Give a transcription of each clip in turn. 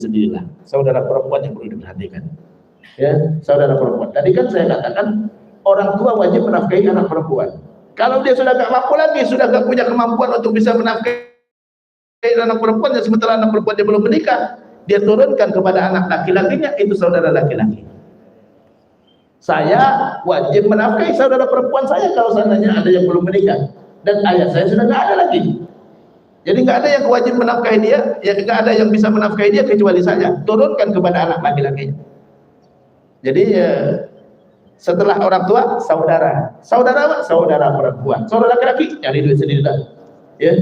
sendirilah. Saudara perempuan yang perlu diperhatikan. Ya, saudara perempuan. Tadi kan saya katakan orang tua wajib menafkahi anak perempuan. Kalau dia sudah gak mampu lagi, sudah gak punya kemampuan untuk bisa menafkahi anak perempuan, dan sementara anak perempuan dia belum menikah, dia turunkan kepada anak laki-lakinya, itu saudara laki-laki. Saya wajib menafkahi saudara perempuan saya kalau seandainya ada yang belum menikah, dan ayah saya sudah gak ada lagi. Jadi nggak ada yang wajib menafkahi dia, ya nggak ada yang bisa menafkahi dia kecuali saya. Turunkan kepada anak laki-lakinya. Jadi setelah orang tua, saudara. Saudara apa? Saudara perempuan. Saudara laki-laki cari duit sendiri dah. Ya,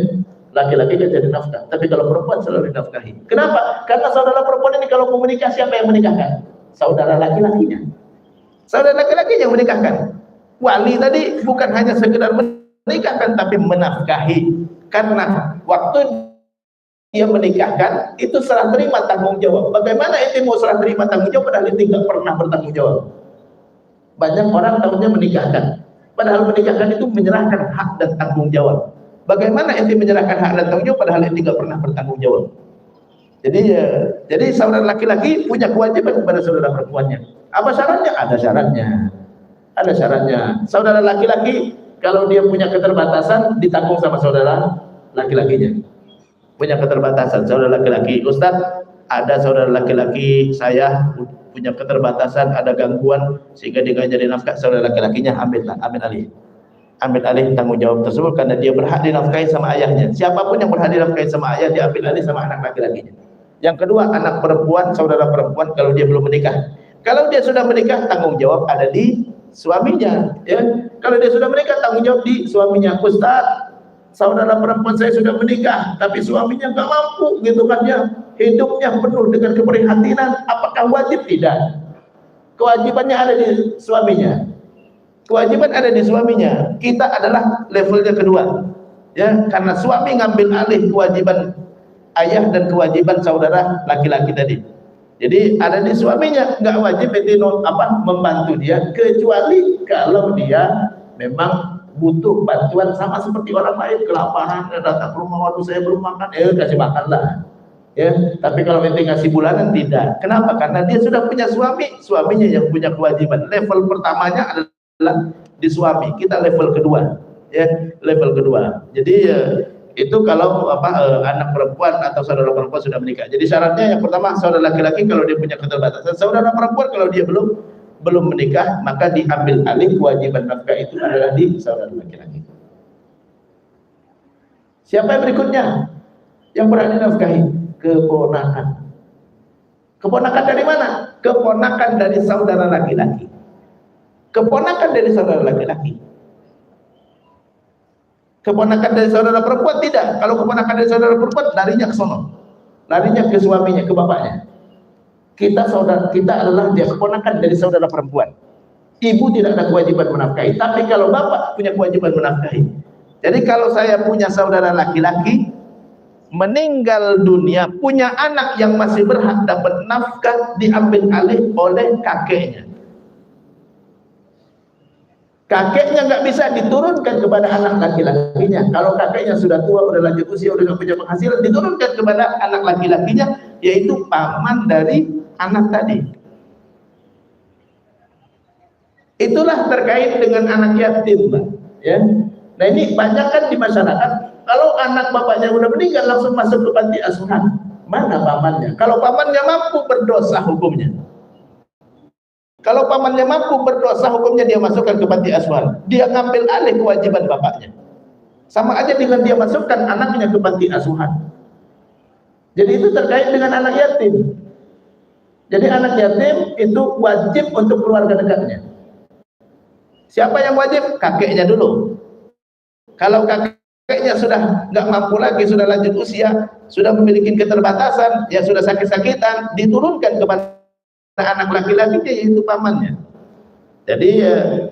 laki-laki kan jadi nafkah. Tapi kalau perempuan selalu dinafkahi. Kenapa? Karena saudara perempuan ini kalau mau menikah, siapa yang menikahkan? Saudara laki-lakinya. Saudara laki-laki yang menikahkan. Wali tadi bukan hanya sekedar menikahkan, tapi menafkahi. Karena waktu dia menikahkan itu serah terima tanggung jawab. Bagaimana itu mau serah terima tanggung jawab padahal itu nggak pernah bertanggung jawab? Banyak orang tahunya menikahkan, padahal menikahkan itu menyerahkan hak dan tanggung jawab. Bagaimana itu menyerahkan hak dan tanggung jawab padahal itu nggak pernah bertanggung jawab? Jadi saudara laki-laki punya kewajiban kepada saudara perempuannya. Apa syaratnya? Ada syaratnya. Ada syaratnya. Saudara laki-laki kalau dia punya keterbatasan ditanggung sama saudara laki-lakinya. Punya keterbatasan saudara laki-laki, Ustadz, ada saudara laki-laki saya punya keterbatasan, ada gangguan sehingga dia nggak jadi nafkah, saudara laki-lakinya ambil alih tanggung jawab tersebut karena dia berhak dinafkahi sama ayahnya. Siapapun yang berhak dinafkahi sama ayah, dia ambil alih sama anak laki-lakinya. Yang kedua, anak perempuan, saudara perempuan kalau dia belum menikah. Kalau dia sudah menikah, tanggung jawab ada di suaminya, ya. Kalau dia sudah menikah, tanggung jawab di suaminya. Ustaz, saudara perempuan saya sudah menikah, tapi suaminya nggak mampu, gitu kan ya. Hidupnya penuh dengan keprihatinan. Apakah wajib? Tidak. Kewajibannya ada di suaminya. Kewajiban ada di suaminya. Kita adalah levelnya kedua, ya. Karena suami ngambil alih kewajiban ayah dan kewajiban saudara laki-laki tadi. Jadi ada di suaminya, nggak wajib itu membantu dia, kecuali kalau dia memang butuh bantuan sama seperti orang lain, kelaparan, datang ke rumah, waduh saya belum makan, kasih makan lah, ya. Tapi kalau ente ngasih bulanan tidak. Kenapa? Karena dia sudah punya suami, suaminya yang punya kewajiban. Level pertamanya adalah di suami, kita level kedua, ya, level kedua. Jadi itu kalau anak perempuan atau saudara perempuan sudah menikah. Jadi syaratnya yang pertama saudara laki-laki kalau dia punya keterbatasan, saudara perempuan kalau dia belum menikah, maka diambil alih kewajiban nafkah itu adalah di saudara laki-laki. Siapa yang berikutnya yang berani nafkahi? Keponakan. Keponakan dari mana? Keponakan dari saudara laki-laki. Keponakan dari saudara laki-laki. Keponakan dari saudara perempuan tidak. Kalau keponakan dari saudara perempuan larinya ke sono, larinya ke suaminya, ke bapaknya. Kita adalah dia keponakan dari saudara perempuan. Ibu tidak ada kewajiban menafkahi, tapi kalau bapak punya kewajiban menafkahi. Jadi kalau saya punya saudara laki-laki meninggal dunia, punya anak yang masih berhak dapat nafkah, diambil alih oleh kakeknya. Kakeknya nggak bisa diturunkan kepada anak laki-lakinya. Kalau kakeknya sudah tua, udah lanjut usia, udah nggak punya penghasilan, diturunkan kepada anak laki-lakinya, yaitu paman dari anak tadi. Itulah terkait dengan anak yatim, Pak. Ya. Nah ini banyak kan di masyarakat, kalau anak bapaknya udah meninggal langsung masuk ke panti asuhan. Mana pamannya? Kalau pamannya mampu, berdosa hukumnya. Kalau pamannya mampu, berdosa hukumnya dia masukkan ke panti asuhan. Dia ngambil alih kewajiban bapaknya. Sama aja dengan dia masukkan anaknya ke panti asuhan. Jadi itu terkait dengan anak yatim. Jadi anak yatim itu wajib untuk keluarga dekatnya. Siapa yang wajib? Kakeknya dulu. Kalau kakeknya sudah nggak mampu lagi, sudah lanjut usia, sudah memiliki keterbatasan, ya sudah sakit-sakitan, diturunkan kepada anak laki-lakinya, yaitu pamannya. Jadi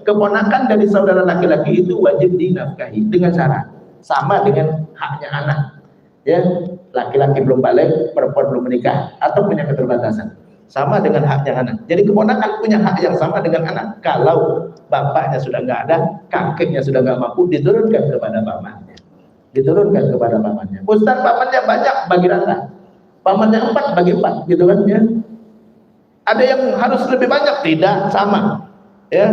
keponakan dari saudara laki-laki itu wajib dinafkahi dengan syarat sama dengan haknya anak. Ya, laki-laki belum balik, perempuan belum menikah atau punya keterbatasan, sama dengan haknya anak. Jadi keponakan punya hak yang sama dengan anak. Kalau bapaknya sudah nggak ada, kakeknya sudah nggak mampu, diturunkan kepada pamannya. Diturunkan kepada pamannya. Ustaz, pamannya banyak, bagi rata. pamannya 4 bagi 4 gitu kan ya. Ada yang harus lebih banyak, tidak sama ya.